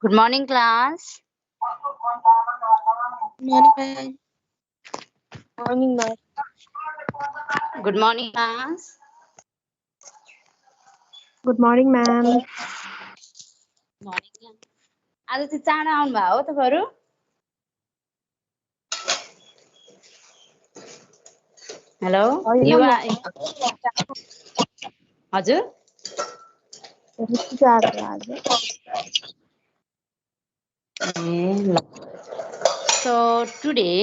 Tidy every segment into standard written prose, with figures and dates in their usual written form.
Good morning, class. Morning, ma'am. Morning, ma'am. Good morning, class. Good morning, ma'am. Morning. आज चाहिँ चाँडो आउनुभयो हो तपाईँहरू? हेलो होइन युवा म हजुर गएको आज ए ल So today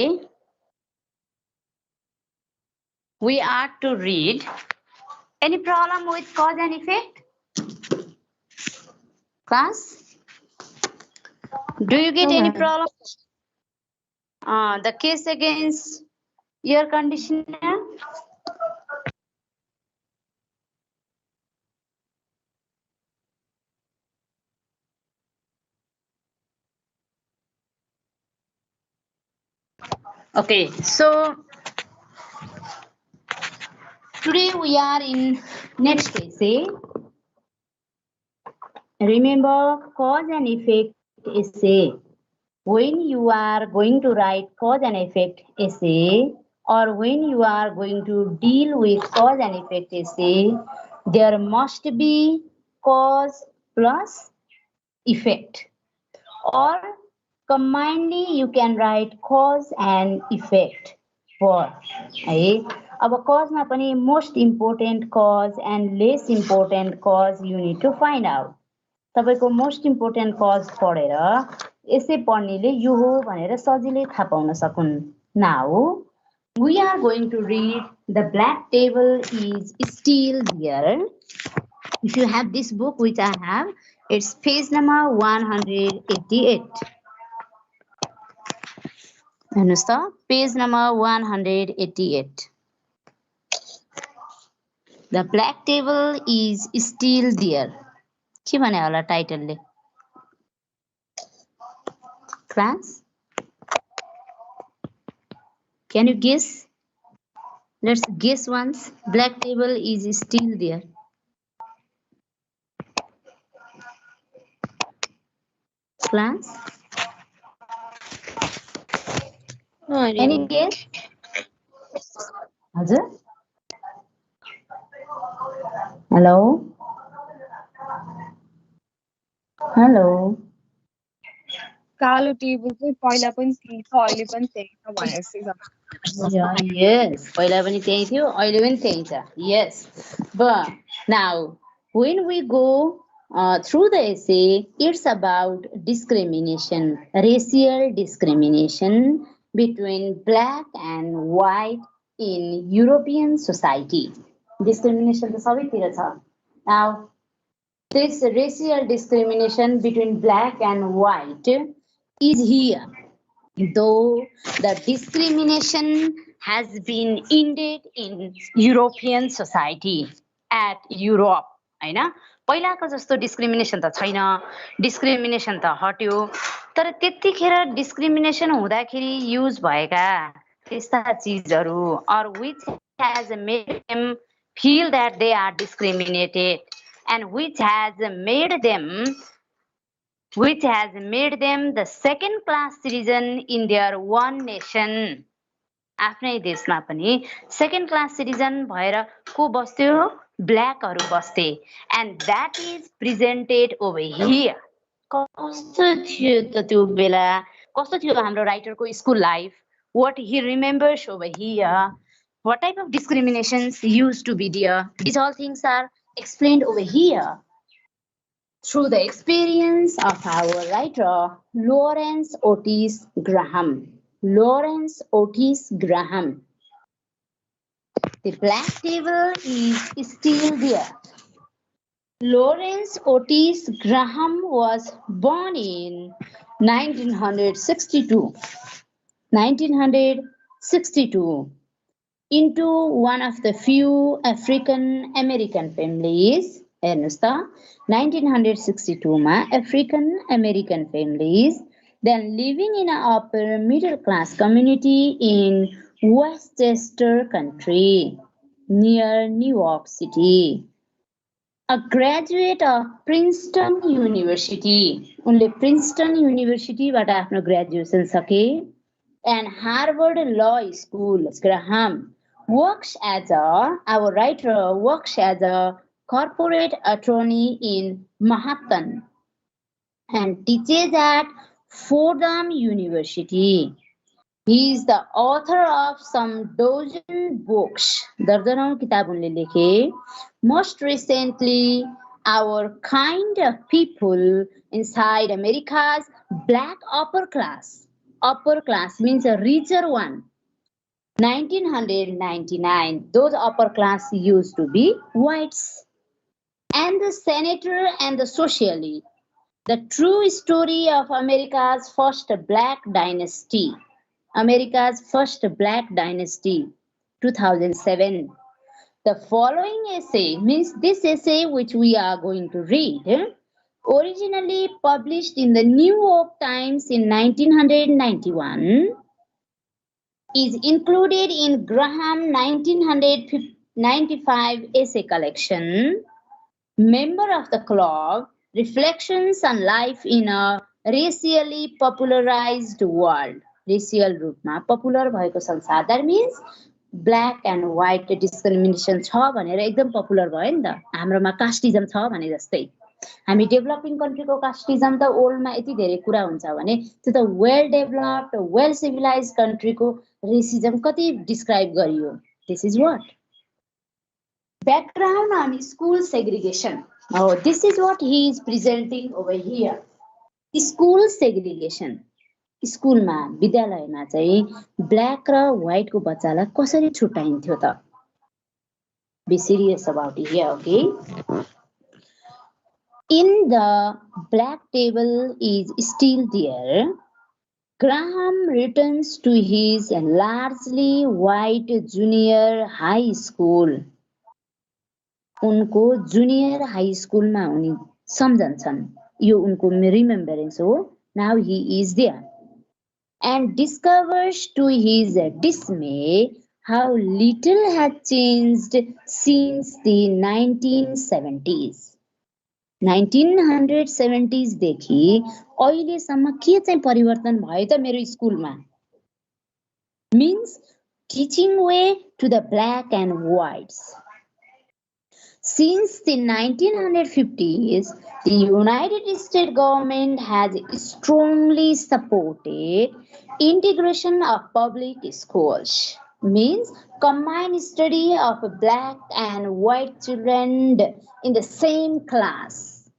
we are to read. Any problem with cause and effect? Class? Do you get No, any ma'am. problem? The case against air conditioner? Okay, so today we are in next essay. Remember cause and effect essay. When you are going to write cause and effect essay, or when you are going to deal with cause and effect essay, there must be cause plus effect, or combinedly you can write cause and effect for है अब cause मा पनि most important cause and less important cause you need to find out. तपाईको most important cause पढेर यसै पढ्नेले यो हो भनेर सजिलै थाहा पाउन सकुन्. Now we are going to read the black table is still there. If you have this book which I have, it's page number 188. हेर्नुस् त page number 188. The black table is still there. के भने होला टाइटलले? Class? Can you guess? Let's guess once. Black table is still there. Class? No idea. Any guess? हजुर? Hello? Hello? कालो table चाहिँ पहिला पनि त्यही छ अहिले पनि त्यही छ भनेपछि Yes, पहिला पनि त्यही थियो अहिले पनि त्यही छ. Yes. But now when we go through the essay, it's about discrimination, racial discrimination between black and white in European society. Discrimination त सबैतिर छ. Now this racial discrimination between black and white is here. Though the discrimination has been ended in European society at Europe, हैन? पहिलाको जस्तो discrimination त छैन, discrimination त हट्यो, तर त्यतिखेर डिस्क्रिमिनेसन हुँदाखेरि युज भएका त्यस्ता चीजहरू or which has made them feel that they are discriminated and which has made them the second class citizen in their one nation. आफ्नै देशमा पनि second class citizen भएर को बस्थ्यो? ब्ल्याकहरु बस्थे. And that is presented over here. कस्तो थियो त त्यो बेला? कस्तो थियो हाम्रो राइटरको school life? What he remembers over here? What type of discriminations used to be there? These all things are explained over here through the experience of our writer, Lawrence Otis Graham. Lawrence Otis Graham. The black table is still there. Lawrence Otis Graham was born in 1962. 1962 into one of the few African American families. हेर्नुस् त 1962 मा African American families then living in an upper middle class community in Westchester country near New York City. A graduate of Princeton University. Only Princeton University बाट आफ्नो graduation सके. And Harvard Law School. Graham works as our writer works as a corporate attorney in Manhattan and teaches at Fordham University. He is the author of some dozen books. दर्जनौं किताब उनले लेखे. Most recently, Our Kind of People Inside America's Black Upper Class. Upper class means a richer one. 1999. Those upper class used to be whites. And the Senator and the Socialist. The true story of America's first black dynasty. America's first black dynasty, 2007. The following essay means this essay which we are going to read, originally published in the New York Times in 1991, is included in Graham 1995 essay collection, Member of the Club, Reflections on Life in a Racially Popularized World. Racial रूपमा popular भएको संसार. That means black and white discrimination छ भनेर एकदम popular भयो नि त. हाम्रोमा कास्टिजम छ भने जस्तै. हामी डेभलपिङ कन्ट्रीको कास्टिजम त ओल्डमा यति धेरै कुरा हुन्छ भने त्यो त वेल डेभलप्ड वेल सिभिलाइज कन्ट्रीको रेसिजम कति डिस्क्राइब गरियो. This is what background on school segregation. Oh, this is what he is presenting over here. School segregation. स्कुलमा विद्यालयमा चाहिँ ब्ल्याक र व्हाइटको बच्चालाई कसरी छुट्याइन्थ्यो त. Be serious about it here, okay? In the black table is still there. Graham returns to his largely white junior high school. उनको junior high स्कुलमा उनी सम्झन्छन्. यो उनको रिमेम्बरेन्स हो. Now he is there and discovers to his dismay how little had changed since the 1970s. 1970s देखि अहिलेसम्म के चाहिँ परिवर्तन भयो त मेरो स्कुलमा. Means teaching way to the black and whites. Since the 1950s, the United States government has strongly supported integration of public schools. Means combined study of black and white children in the same class.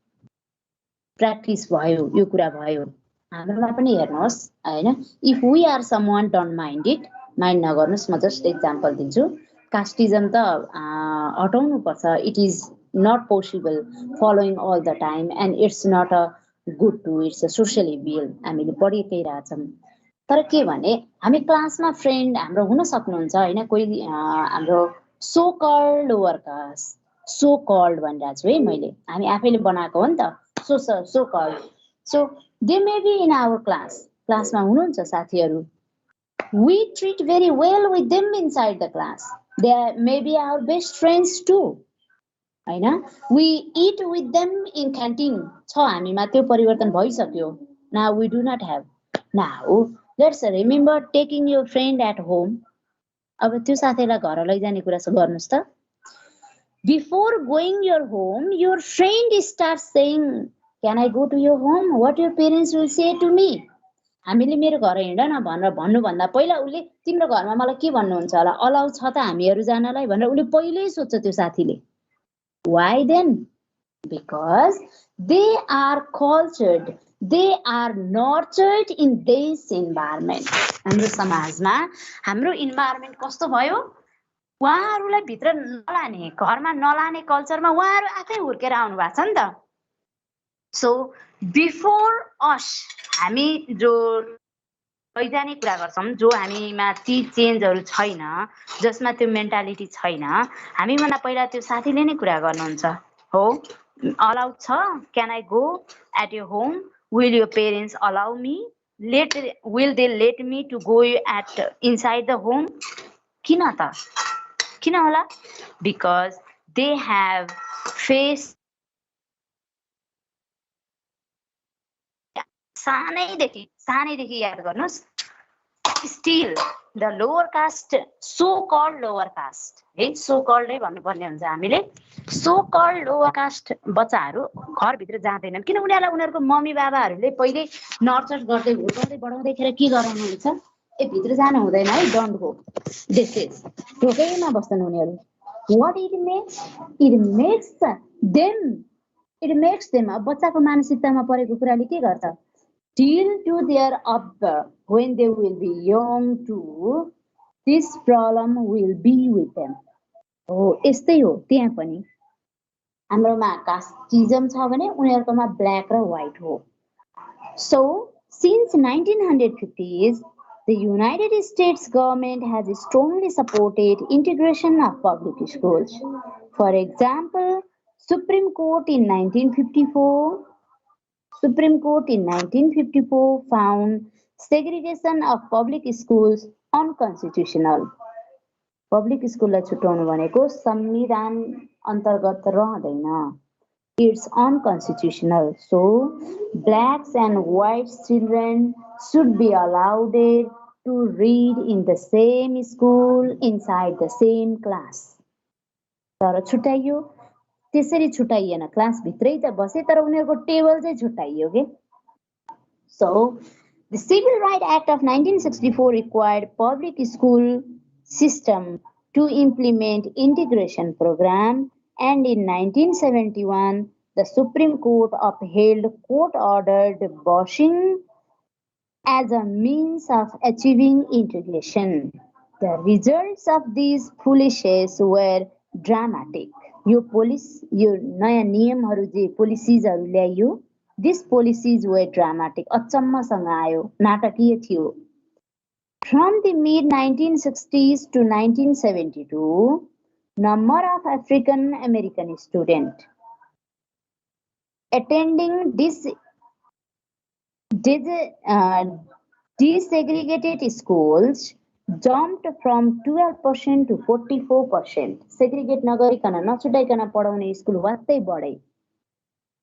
Practice भयो, यो कुरा भयो. हाम्रोमा पनि हेर्नुहोस् हैन. If we are someone, don't mind it. Mind नगर्नुस्. म just example दिन्छु. Casteism त हटाउनु पर्छ. It is not possible following all the time and it's not a good to it's a social evil. हामीले पढिकै रहेछौँ. तर के भने हामी क्लासमा फ्रेन्ड हाम्रो हुन सक्नुहुन्छ हैन. कोही हाम्रो so called workers, so called भनिरहेको छु है मैले. हामी आफैले बनाएको हो नि त. So called. So they may be in our class. क्लासमा हुनुहुन्छ साथीहरू. We treat very well with them inside the class. They may be our best friends too. Hahn. We eat with them in canteen. छ हामीमा त्यो परिवर्तन भइसक्यो. Now we do not have. Now let's remember taking your friend at home. अब त्यो साथीलाई घर लैजाने कुरा गर्नुस् त. Before going your home, your friend starts saying, "Can I go to your home? What your parents will say to me?" हामीले मेरो घर हिँड न भनेर भन्नुभन्दा पहिला उसले तिम्रो घरमा मलाई के भन्नुहुन्छ होला, अलाउ छ त हामीहरू जानलाई भनेर उसले पहिल्यै सोध्छ त्यो साथीले. Why then? Because they are cultured, they are nurtured in this environment. हाम्रो समाजमा हाम्रो इन्भाइरोमेन्ट कस्तो भयो, उहाँहरूलाई भित्र नलाने, घरमा नलाने कल्चरमा उहाँहरू आफै हुर्केर आउनु भएको छ नि त. सो बिफोर अस हामी जो लैजाने कुरा गर्छौँ, जो हामीमा ती चेन्जहरू छैन, जसमा त्यो मेन्टालिटी छैन, हामीभन्दा पहिला त्यो साथीले नै कुरा गर्नुहुन्छ हो. अलाउ छ, can I go at your home, will your parents allow me, will they let me to go at inside the home. किन त, किन होला? बिकज दे हेभ फेस सानैदेखि याद गर्नुहोस् still the lower caste so called lower caste है so called नै भन्नुपर्ने हुन्छ हामीले so called lower caste बच्चाहरू घरभित्र जाँदैनन् किन उनीहरूलाई उनीहरूको मम्मी बाबाहरूले पहिले नर्चर गर्दै हुर्काउँदै बढाउँदैखेर के गराउनुहुन्छ ए भित्र जानु हुँदैन है डोन्ट गो दिस इज ढोकैमा बस्छन् उनीहरू what it makes them अब बच्चाको मानसिकतामा परेको कुराले के गर्छ till to their up when they will be young too this problem will be with them हो यस्तै हो त्यहाँ पनि हाम्रोमा कास्टिजम छ भने उनीहरुकोमा ब्ल्याक र व्हाइट हो so since 1950s the United States government has strongly supported integration of public schools for example Supreme Court in 1954 found segregation of public schools unconstitutional. Public school लाई छुटाउनु भनेको संविधान अन्तर्गत रहँदैन. It's unconstitutional. So, blacks and white children should be allowed to read in the same school inside the same class. तर छुटाइयो त्यसरी छुटाइएन class भित्रै त बसे तर उनीहरुको टेबल चाहिँ छुटाइयो के So the Civil Rights Act of 1964 required public school system to implement integration program and in 1971 the Supreme Court upheld court-ordered busing as a means of achieving integration. The results of these foolishes were dramatic. यो नयाँ नियमहरु जे पोलिसीजहरु ल्याइयो These policies were dramatic. अचम्मसँग आयो नाटकीय थियो From the mid 1960s to 1972 number of African American students attending desegregated schools jumped from 12% to 44%. Segregate नगरिकन नछुटाइकन पढाउने school वास्तै बढे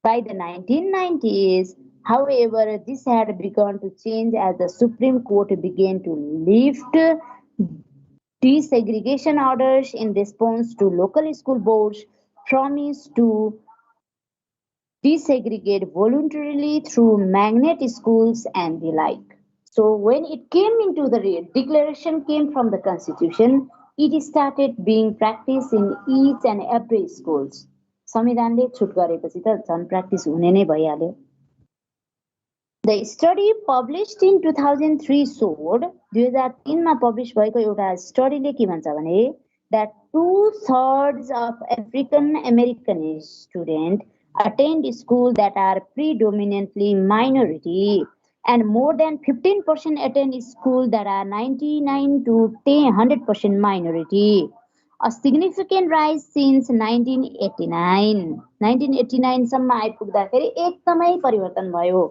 By the 1990s, however, this had begun to change as the Supreme Court began to lift desegregation orders in response to local school boards' promise to desegregate voluntarily through magnet schools and the like. So when it came into the declaration came from the Constitution, it started being practiced in each and every schools. संविधानले छुट गरेपछि त झन् practice हुने नै भइहाल्यो The study published in 2003 showed 2003 मा publish भएको एउटा स्टडीले के भन्छ भने that 2/3 of African American students attend schools that are predominantly minority and more than 15% attend schools that are 99 to 100% minority. A significant rise since 1989. 1989 सम्म आइपुग्दाखेरि एकदमै परिवर्तन भयो.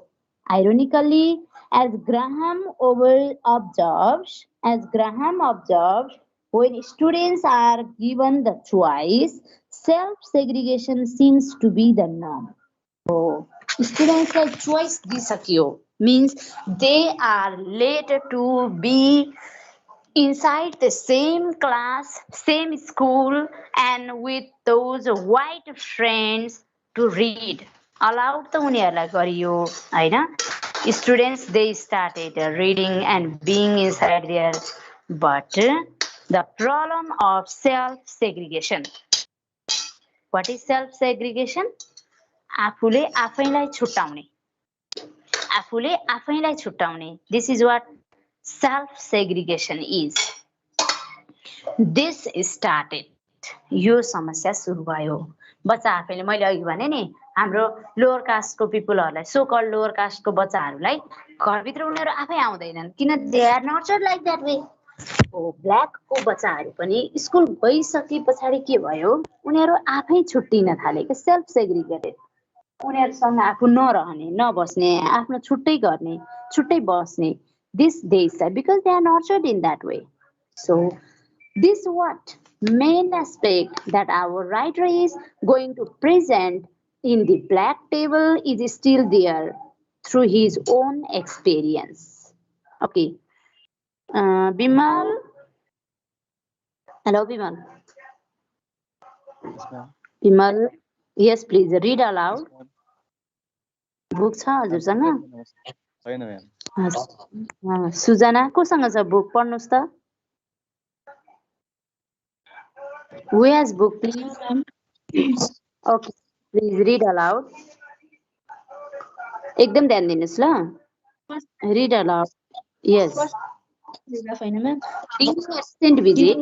Ironically, as Graham observes, when students are given the choice, self-segregation seems to be the norm. So, students like choice disakyo means they are later to be inside the same class, same school, and with those white friends to read. Allowed the उनीहरुलाई गरियो हैन students they started reading and being inside there but the problem of self segregation. What is self segregation? आफूले आफैलाई छुट्टाउने This is what self segregation is. This started यो समस्या सुरु भयो बच्चा आफैले मैले अघि भने नि हाम्रो लोअर कास्टको पिपलहरुलाई सो कल्ड लोअर कास्टको बच्चाहरुलाई घरभित्र उनीहरु आफै आउँदैनन् किन they are nurtured like that way ओ ब्ल्याकको बच्चाहरु पनि स्कुल गइसके पछाडी के भयो उनीहरु आफै छुट्टिन थाले के सेल्फ सेग्रिगेटेड उनीहरुसँग आफू नरहने नबस्ने आफ्नो छुट्टै गर्ने छुट्टै बस्ने this they say because they are nurtured in that way. So this what main aspect that our writer is going to present in the black table is still there. through his own experience. Okay. Bimal, hello Bimal. Yes, ma'am. Bimal, yes, please read aloud. Yes, ma'am. Book छ I'm हजुरसँग? prepared, ma'am. Fine, ma'am. Sujana कोसँग छ book पढ्नुहोस् त. Who has book please? Okay, please read aloud. एकदम ध्यान दिनुहोस् ल. Read aloud. Yes. During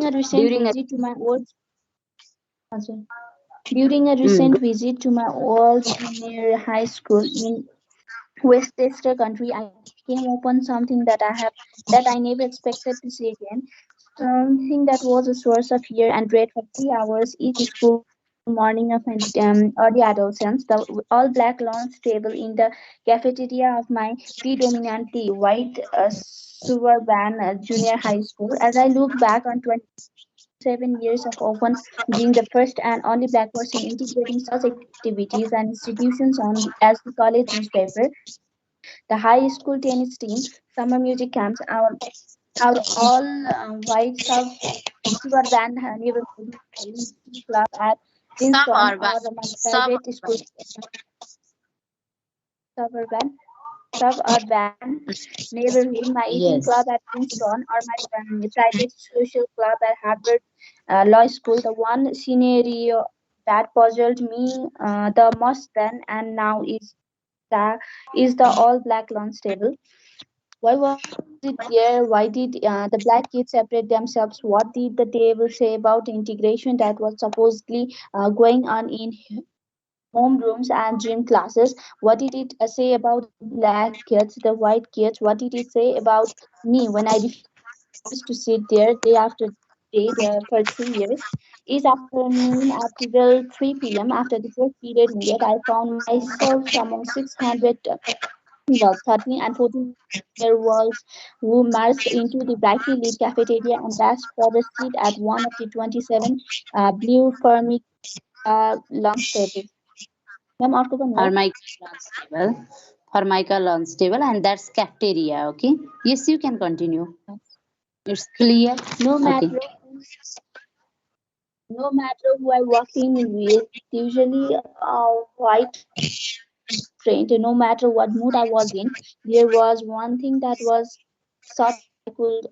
a recent During a visit to my old during a recent visit to my old senior high school in Westchester country, I came upon something that I never expected to see again. Something that was a source of fear and dread for 3 hours each school morning of my early adolescence. The all black lounge table in the cafeteria of my predominantly white suburban junior high school. As I look back on 27 years of often being the first and only black person integrating such activities and institutions as the college newspaper, the high school tennis team, summer music camps, our all white suburban neighborhood meeting club at Princeton, or my private school suburban suburban neighborhood, my eating club at Princeton, or my private social club at Harvard Law School. The one scenario that puzzled me the most then and now is the all black lunch table. Why was it there? Why did the black kids separate themselves? What did the table say about integration that was supposedly going on in homerooms and gym classes? What did it say about the black kids, the white kids? What did it say about me when I refused to sit there day after day there for 3 years? Each afternoon at 12:03 p.m. after the first period ended, I found myself among 600 well, 13 and 14-year-olds who marched into the brightly lit cafeteria and asked for a seat at one of the 27 blue Formica lunch tables. Ma'am, आपको तो no? Formica lunch table. Formica lunch table, and that's cafeteria. Okay. Yes, you can continue. It's clear. No Okay. matter no matter who I walked in with, usually white trained, no matter what mood I was in, there was one thing that was certain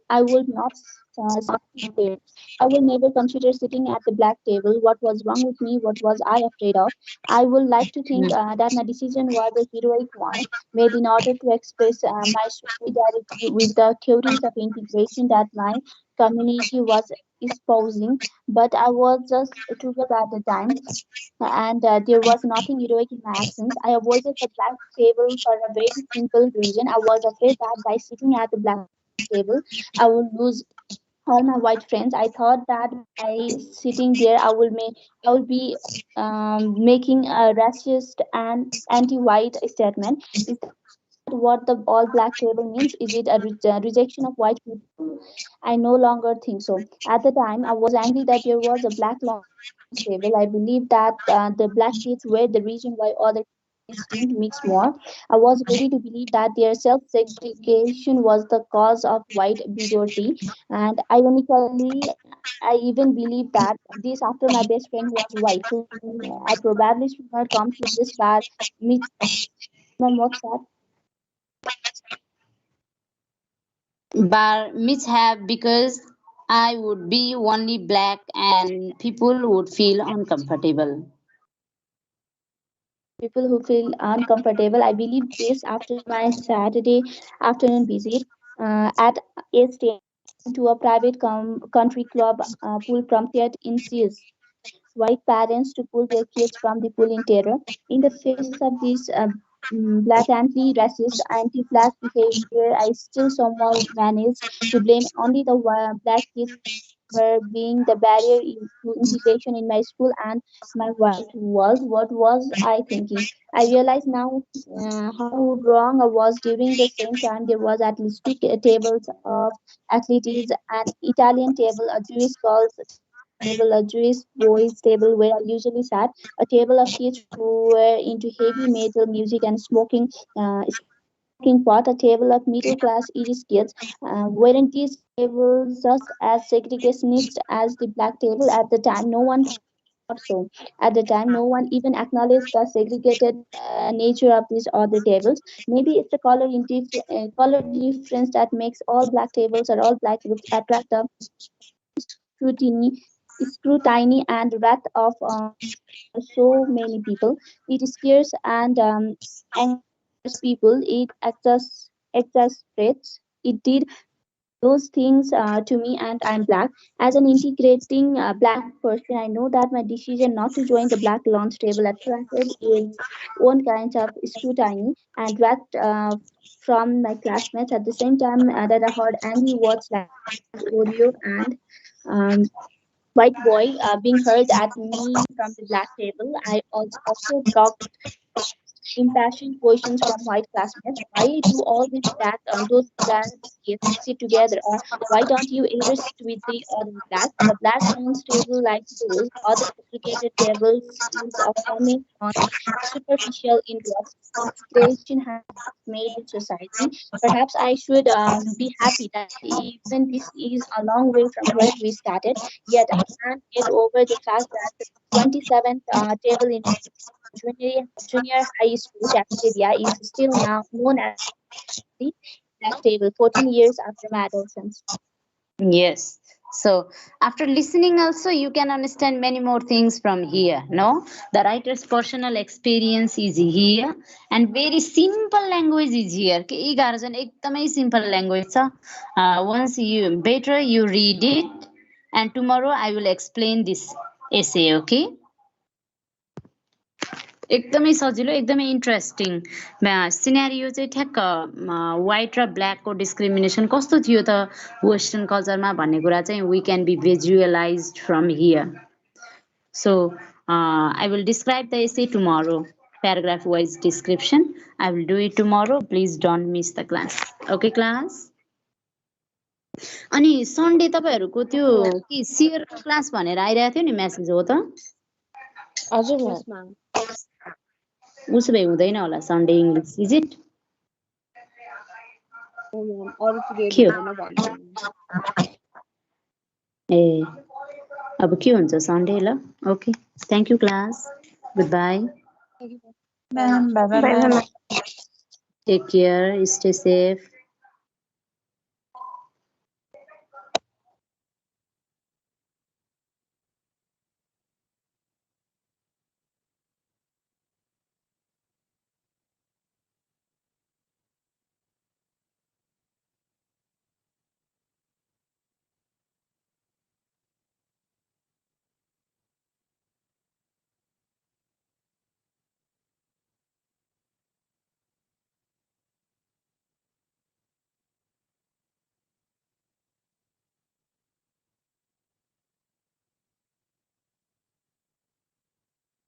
I would not sit there. I will never consider sitting at the black table. What was wrong with me? What was I afraid of? I would like to think that my decision was a heroic one, made in order to express my solidarity with the theories of integration that my community was espousing. But I was just 12 at the time, and there was nothing heroic in my actions. I avoided the black table for a very simple reason. I was afraid that by sitting at the black table, I would lose all my white friends. I thought that by sitting there, I will be making a racist and anti-white statement. Is that what the all black table means? Is it a rejection of white people? I no longer think so. At the time, I was angry that there was a black lunch table. I believed that the black kids were the reason why other kids didn't mix more. I was ready to believe that their self-segregation was the cause of white bigotry. And ironically, I even believed that this after my best friend was white, whom I probably should not come to this bar meet. Ma'am, what's that? Bar mishap because I would be only black and people would feel uncomfortable. People who feel uncomfortable. I believe this after my Saturday afternoon visit at age 10 to a private country club pool prompted insidious white parents to pull their kids from the pool in terror. In the face of this blatantly racist anti-black behavior, I still somehow managed to blame only the black kids for being the barrier to integration in my school and my white world. What was I thinking? I realize now how wrong I was. During the same time, there was at least two tables of athletes, an Italian table, a Jewish girls table, a Jewish boys table where I usually sat, a table of kids who were into heavy metal music and smoking what a table of middle class Irish kids. Weren't these tables just as segregationist as the black table? At the time, no one thought so. At the time, no one even acknowledged the segregated nature of these other tables. Maybe it's the color difference that makes all black tables or all black groups attract the scrutiny, scrutiny and wrath of so many people. It scares and angers people. It exasperates. It did those things to me, and I'm black. As an integrating black person, I know that my decision not to join the black launch table attracted its own kind of scrutiny and wrath from my classmates. At the same time that I heard angry words like Oreo and um, white boy being hurled at me from the black table, I also got impassioned questions from white classmates. Why do all those black kids sit together? Or why don't you ever sit with the other blacks? The black rounds table, like those other segregated tables, is a comment on the superficial injustice has made in society. Perhaps I should be happy that even this is a long way from where we started. Yet I can't get over the fact that the 27th table in junior high school cafeteria is still now known as the black table 14 years after my adolescence. Yes. So after listening also you can understand many more things from here. No, the writer's personal experience is here and very simple language is here. केही गाह्रो छैन, एकदमै simple language छ. Once you better you read it and tomorrow I will explain this essay. Okay. एकदमै सजिलो एकदमै interesting scenario चाहिँ ठ्याक्क वाइट र ब्ल्याकको डिस्क्रिमिनेसन कस्तो थियो त वेस्टर्न कल्चरमा भन्ने कुरा चाहिँ we can be visualized from here so I will describe the essay tomorrow paragraph wise description. I will do it tomorrow. Please don't miss the class. Okay class. अनि Sunday तपाईहरुको त्यो के शेयर क्लास भनेर आइरहेको थियो नि message हो त हजुर Yes, म्याम ma'am. उसो भए हुँदैन होला Sunday English is it Oh, ma'am. अरू पिरियड के हो हुँदैन भन्नु ma'am. ए अब के हुन्छ सन्डे ल okay thank you class good bye Thank you, ma'am. Bye, ma'am ma'am. Bye bye Bye, ma'am ma'am. Take care stay safe